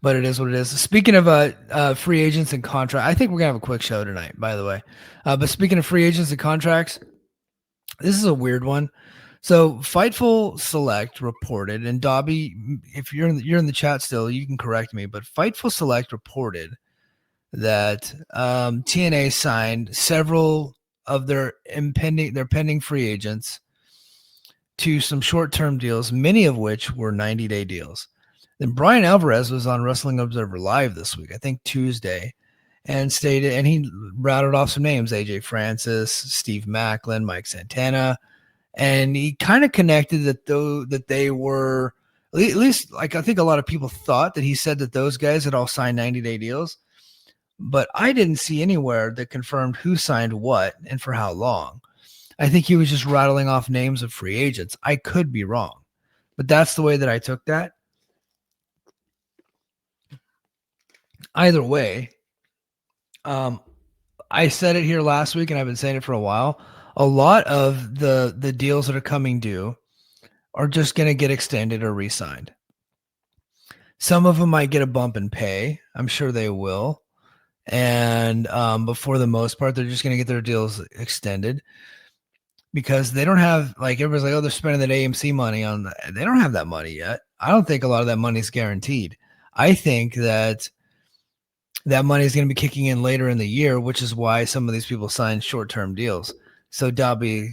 but it is what it is. Speaking of free agents and contract, I think we're gonna have a quick show tonight, by the way. But speaking of free agents and contracts, this is a weird one. So Fightful Select reported, and Dobby, if you're in the chat still, you can correct me. But Fightful Select reported that TNA signed several of their pending free agents to some short-term deals, many of which were 90-day deals. Then Brian Alvarez was on Wrestling Observer Live this week, I think Tuesday, and stated, and he routed off some names: AJ Francis, Steve Macklin, Mike Santana, and he kind of connected that they were, at least, like, I think a lot of people thought that he said that those guys had all signed 90-day deals, but I didn't see anywhere that confirmed who signed what and for how long. I think he was just rattling off names of free agents. I could be wrong, but that's the way that I took that. Either way, I said it here last week, and I've been saying it for a while. A lot of the deals that are coming due are just going to get extended or re-signed. Some of them might get a bump in pay. I'm sure they will. And but for the most part, they're just going to get their deals extended because they don't have, like, everybody's like, oh, they're spending that AMC money on that. They don't have that money yet. I don't think a lot of that money is guaranteed. I think that money is going to be kicking in later in the year, which is why some of these people sign short-term deals. So Dobby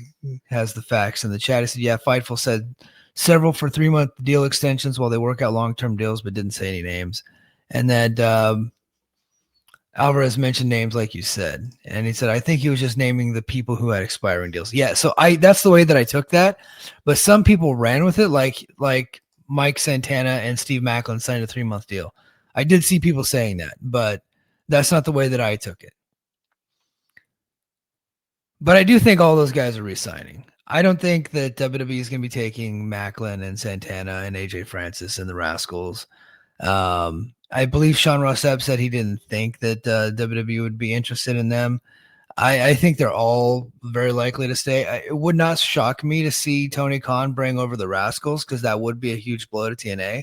has the facts in the chat. He said, yeah, Fightful said several for 3-month deal extensions while they work out long-term deals, but didn't say any names. And then Alvarez mentioned names like you said. And he said, I think he was just naming the people who had expiring deals. Yeah, so that's the way that I took that. But some people ran with it, like Mike Santana and Steve Macklin signed a 3-month deal. I did see people saying that, but that's not the way that I took it. But I do think all those guys are re-signing. I don't think that WWE is going to be taking Macklin and Santana and AJ Francis and the Rascals. I believe Sean Ross Sapp said he didn't think that WWE would be interested in them. I think they're all very likely to stay. It would not shock me to see Tony Khan bring over the Rascals because that would be a huge blow to TNA.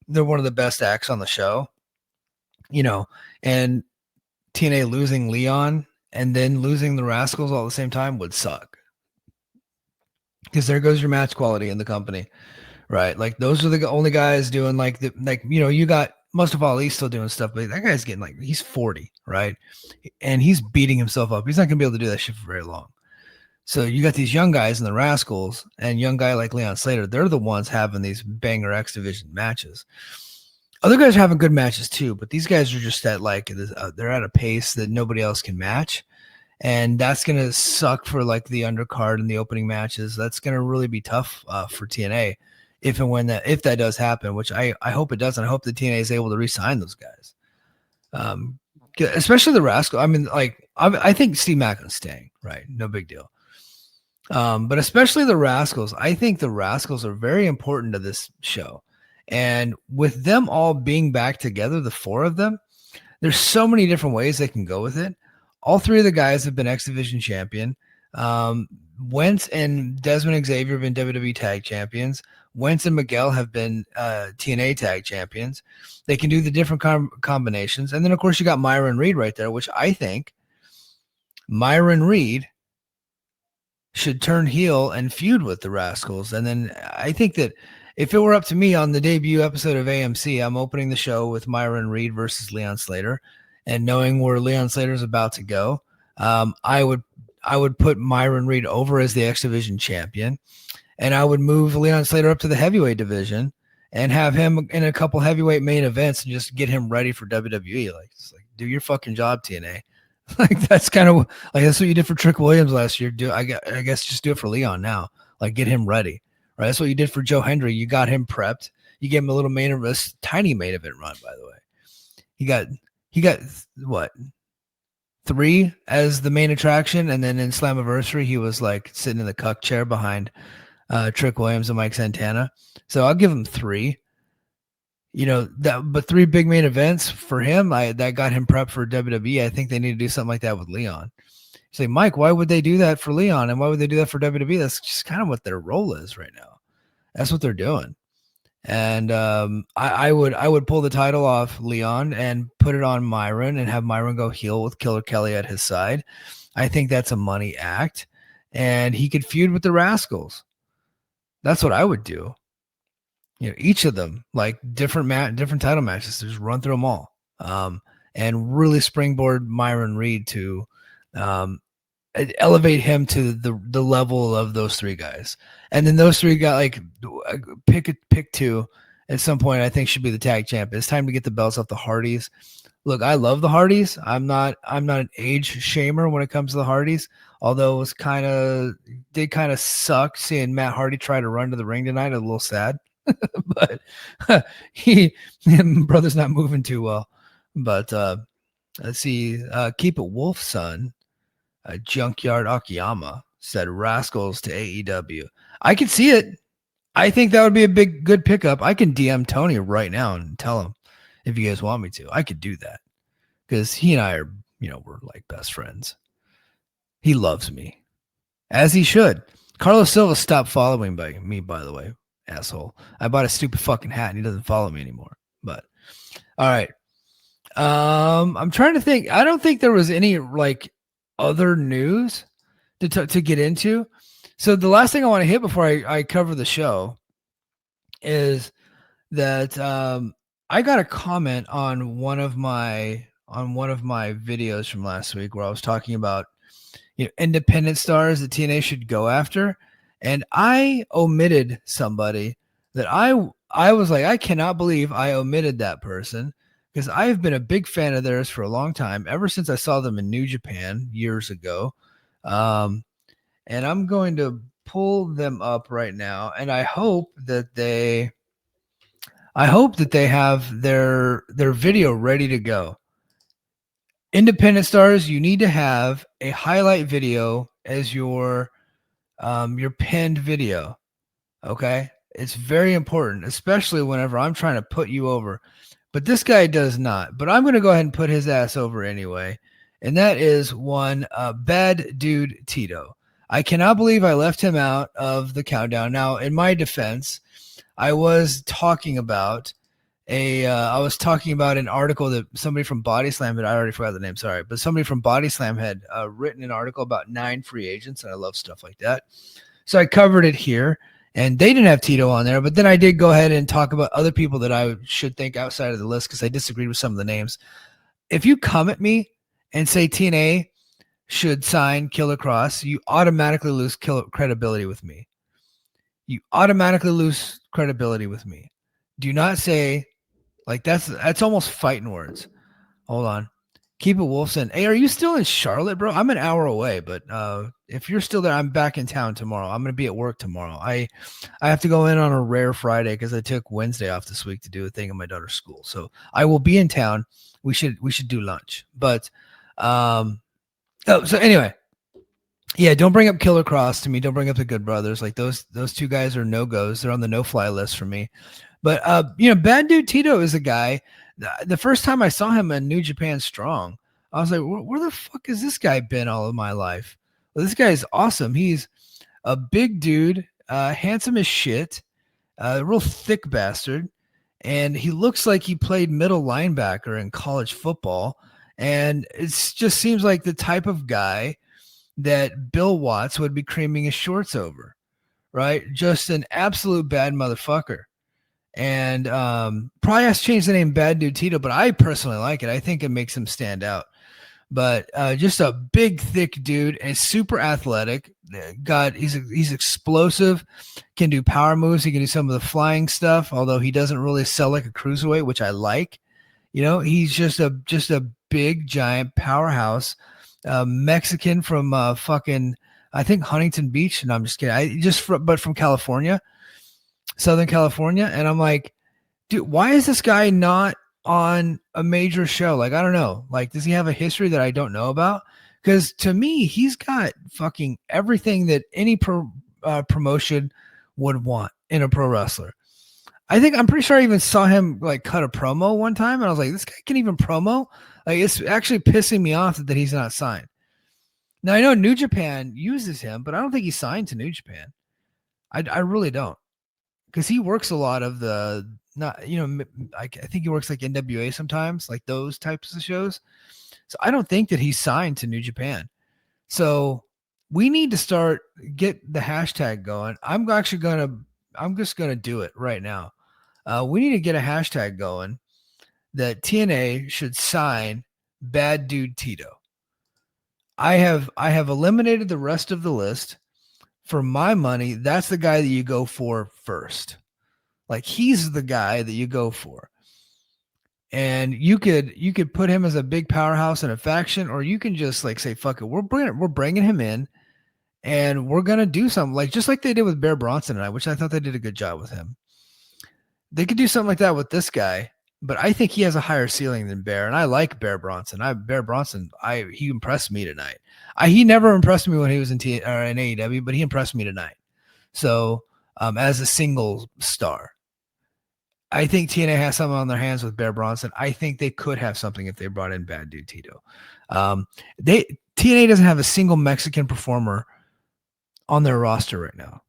They're one of the best acts on the show, and TNA losing Leon and then losing the Rascals all at the same time would suck. Because there goes your match quality in the company, right? Like, those are the only guys doing you got Mustafa Ali still doing stuff, but that guy's getting, he's 40, right? And he's beating himself up. He's not going to be able to do that shit for very long. So you got these young guys in the Rascals and young guy like Leon Slater. They're the ones having these banger X Division matches. Other guys are having good matches too, but these guys are just at they're at a pace that nobody else can match. And that's going to suck for the undercard and the opening matches. That's going to really be tough for TNA if that does happen, which I hope it does. And I hope the TNA is able to re-sign those guys. Especially the Rascal. I mean, I think Steve Macklin's staying, right? No big deal. But especially the Rascals. I think the Rascals are very important to this show. And with them all being back together, the 4 of them, there's so many different ways they can go with it. All 3 of the guys have been X Division champion. Wentz and Desmond Xavier have been WWE tag champions. Wentz and Miguel have been TNA tag champions. They can do the different combinations. And then, of course, you got Myron Reed right there, which I think Myron Reed should turn heel and feud with the Rascals. And then I think that if it were up to me on the debut episode of AMC, I'm opening the show with Myron Reed versus Leon Slater. And knowing where Leon Slater is about to go, I would put Myron Reed over as the X Division champion, and I would move Leon Slater up to the heavyweight division and have him in a couple heavyweight main events and just get him ready for WWE. Do your fucking job, TNA. That's kind of that's what you did for Trick Williams last year. I guess just do it for Leon now. Get him ready, right? That's what you did for Joe Hendry. You got him prepped. You gave him a little tiny main event run. By the way, he got what, 3 as the main attraction, and then in Slammiversary he was sitting in the cuck chair behind Trick Williams and Mike Santana. So I'll give him 3. But 3 big main events for him. That got him prepped for WWE. I think they need to do something like that with Leon. You say, Mike, why would they do that for Leon, and why would they do that for WWE? That's just kind of what their role is right now. That's what they're doing. And I would pull the title off Leon and put it on Myron and have Myron go heel with Killer Kelly at his side. I think that's a money act, and he could feud with the Rascals. That's what I would do. Each of them, like different title matches, just run through them all, and really springboard Myron Reed to um, elevate him to the level of those three guys. And then those three got like pick two at some point. I think should be the tag champ. It's time to get the belts off the Hardys. Look, I love the Hardys. I'm not an age shamer when it comes to the Hardys. Although it was did kind of suck seeing Matt Hardy try to run to the ring tonight. A little sad, but brother's not moving too well. But let's see. Keep it Wolf Son. Junkyard Akiyama said Rascals to AEW. I could see it. I think that would be a good pickup. I can DM Tony right now and tell him if you guys want me to. I could do that because he and I are, we're like best friends. He loves me, as he should. Carlos Silva stopped following me, by the way, asshole. I bought a stupid fucking hat and he doesn't follow me anymore. But all right. I'm trying to think. I don't think there was any like other news to get into. So the last thing I want to hit before I cover the show is that I got a comment on one of my videos from last week where I was talking about independent stars that TNA should go after, and I omitted somebody that I was like, I cannot believe I omitted that person, because I've been a big fan of theirs for a long time, ever since I saw them in New Japan years ago. And I'm going to pull them up right now, and I hope that they have their video ready to go. Independent stars, you need to have a highlight video as your pinned video. Okay? It's very important, especially whenever I'm trying to put you over. But this guy does not. But I'm going to go ahead and put his ass over anyway. And that is one Bad Dude Tito. I cannot believe I left him out of the countdown. Now, in my defense, I was talking about an article that somebody from Body Slam I already forgot the name, sorry, but somebody from Body Slam had written an article about 9 free agents, and I love stuff like that. So I covered it here, and they didn't have Tito on there, but then I did go ahead and talk about other people that I should think outside of the list because I disagreed with some of the names. If you come at me and say TNA should sign Killer Cross, you automatically lose credibility with me. You automatically lose credibility with me. Do not say, like, that's almost fighting words. Hold on. Keep it Wolfson. Hey, are you still in Charlotte, bro? I'm an hour away, but if you're still there, I'm back in town tomorrow. I'm going to be at work tomorrow. I have to go in on a rare Friday because I took Wednesday off this week to do a thing at my daughter's school. So I will be in town. We should do lunch. But so anyway, yeah, don't bring up Killer Cross to me. Don't bring up the Good Brothers. Like those two guys are no-goes. They're on the no-fly list for me. But Bad Dude Tito is a guy. The first time I saw him in New Japan Strong, I was like, where the fuck has this guy been all of my life? Well, this guy is awesome. He's a big dude, handsome as shit, real thick bastard. And he looks like he played middle linebacker in college football. And it just seems like the type of guy that Bill Watts would be creaming his shorts over, right? Just an absolute bad motherfucker. And probably has to change the name Bad Dude Tito, but I personally like it. I think it makes him stand out. But just a big, thick dude and super athletic. He's explosive, can do power moves. He can do some of the flying stuff, although he doesn't really sell like a cruiserweight, which I like. He's just a big, giant powerhouse. Mexican from fucking, I think, Huntington Beach. No, I'm just kidding. But from California, Southern California. And I'm like, dude, why is this guy not on a major show? Like, I don't know. Like, does he have a history that I don't know about? Because to me, he's got fucking everything that any promotion would want in a pro wrestler. I'm pretty sure I even saw him like cut a promo one time, and I was like, this guy can even promo? Like, it's actually pissing me off that he's not signed. Now, I know New Japan uses him, but I don't think he's signed to New Japan. I really don't. because he works a lot of the not I think he works like NWA sometimes, like those types of shows. So I don't think that he's signed to New Japan. So we need to start get the hashtag going. I'm just gonna do it right now. We need to get a hashtag going that TNA should sign Bad Dude Tito. I have eliminated the rest of the list. For my money, that's the guy that you go for first. Like he's the guy that you go for. And you could put him as a big powerhouse in a faction, or you can just like say, fuck it, we're bringing him in, and we're gonna do something like just like they did with Bear Bronson and I, which I thought they did a good job with him. They could do something like that with this guy, but I think he has a higher ceiling than Bear, and I like Bear Bronson. He impressed me tonight. He never impressed me when he was in AEW, but he impressed me tonight. So as a single star, I think TNA has something on their hands with Bear Bronson. I think they could have something if they brought in Bad Dude Tito. TNA doesn't have a single Mexican performer on their roster right now,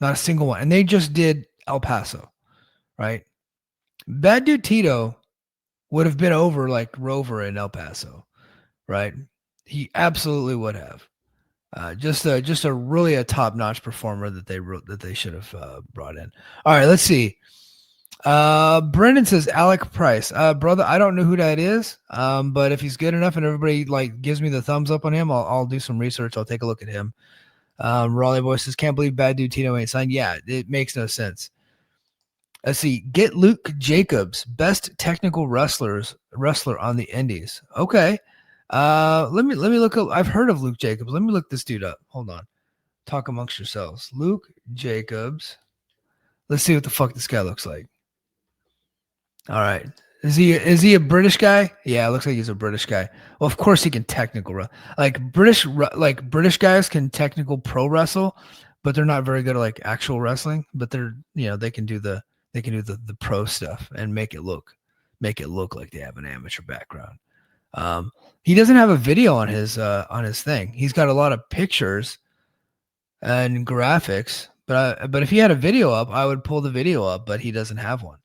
not a single one, and they just did El Paso, right? Bad Dude Tito would have been over like Rover in El Paso, right? He absolutely would have. Just a really a top notch performer that they should have brought in. All right, let's see. Brendan says Alec Price. Brother, I don't know who that is. But if he's good enough and everybody like gives me the thumbs up on him, I'll do some research. I'll take a look at him. Raleigh Boy says, can't believe Bad Dude Tito ain't signed. Yeah, it makes no sense. Let's see. Get Luke Jacobs, best technical wrestler on the Indies. Okay. Let me look up. I've heard of Luke Jacobs. Let me look this dude up. Hold on. Talk amongst yourselves. Luke Jacobs. Let's see what the fuck this guy looks like. All right. Is he a British guy? Yeah, it looks like he's a British guy. Well, of course he can technical British guys can technical pro wrestle, but they're not very good at like actual wrestling. But they're they can do the pro stuff and make it look like they have an amateur background. He doesn't have a video on his thing. He's got a lot of pictures and graphics, but if he had a video up, I would pull the video up. But he doesn't have one.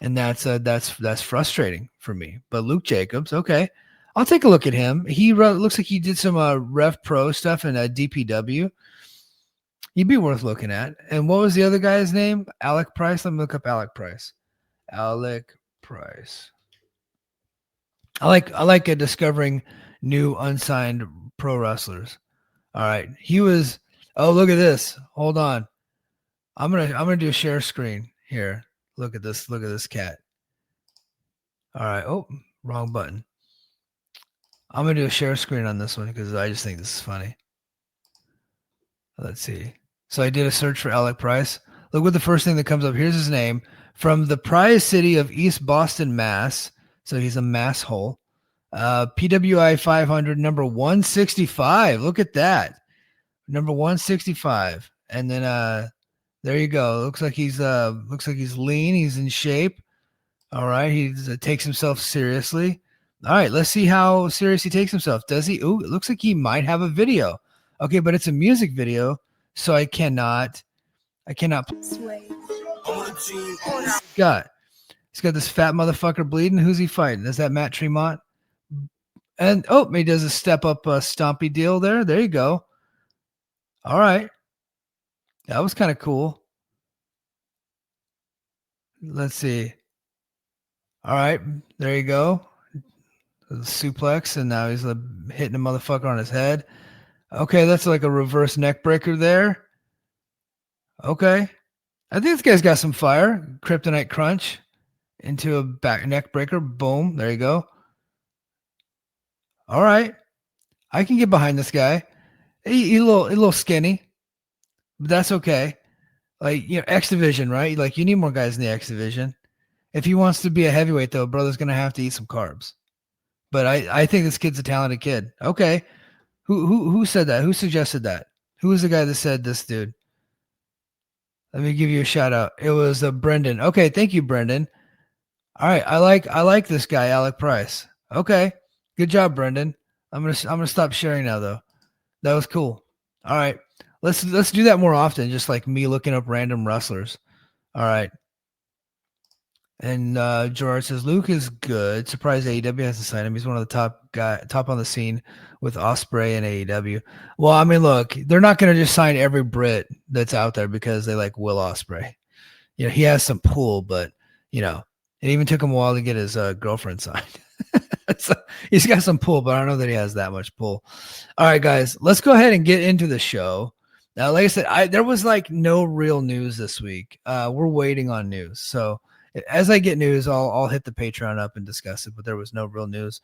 And that's frustrating for me. But Luke Jacobs, okay, I'll take a look at him. He looks like he did some Rev Pro stuff in DPW. He'd be worth looking at. And what was the other guy's name? Alec Price. Let me look up Alec Price. Alec Price. I like discovering new unsigned pro wrestlers. All right, he was. Oh, look at this. Hold on. I'm gonna do a share screen here. Look at this. Look at this cat. All right. Oh, wrong button. I'm going to do a share screen on this one because I just think this is funny. Let's see. So I did a search for Alec Price. Look what the first thing that comes up. Here's his name. From the Prize City of East Boston, Mass. So he's a mass hole. PWI 500, number 165. Look at that. Number 165. And then there you go. Looks like he's lean. He's in shape. All right. He takes himself seriously. All right. Let's see how serious he takes himself. Does he? Ooh, it looks like he might have a video. Okay, but it's a music video, so I cannot. Sway. He's got this fat motherfucker bleeding. Who's he fighting? Is that Matt Tremont? And he does a step up stompy deal there. There you go. All right. That was kind of cool. Let's see. All right, there you go. The suplex, and now he's hitting a motherfucker on his head. Okay, that's like a reverse neck breaker there. Okay. I think this guy's got some fire. Kryptonite crunch into a back neck breaker. Boom. There you go. All right. I can get behind this guy. He's a little skinny, but that's okay. Like, X Division, right? Like, you need more guys in the X Division. If he wants to be a heavyweight, though, brother's going to have to eat some carbs. But I think this kid's a talented kid. Okay. Who said that? Who suggested that? Who was the guy that said this, dude? Let me give you a shout out. It was Brendan. Okay, thank you, Brendan. All right, I like this guy, Alec Price. Okay, good job, Brendan. I'm gonna stop sharing now, though. That was cool. All right, let's do that more often. Just like me looking up random wrestlers. All right. And Gerard says Luke is good. Surprised AEW hasn't signed him. He's one of the top on the scene with Ospreay and AEW. Well, I mean, look, they're not going to just sign every Brit that's out there because they like Will Ospreay. You know, he has some pull, but you know, it even took him a while to get his girlfriend signed. So he's got some pull, but I don't know that he has that much pull. All right, guys, let's go ahead and get into the show. Now, like I said, there was like no real news this week. We're waiting on news. So as I get news, I'll hit the Patreon up and discuss it, but there was no real news.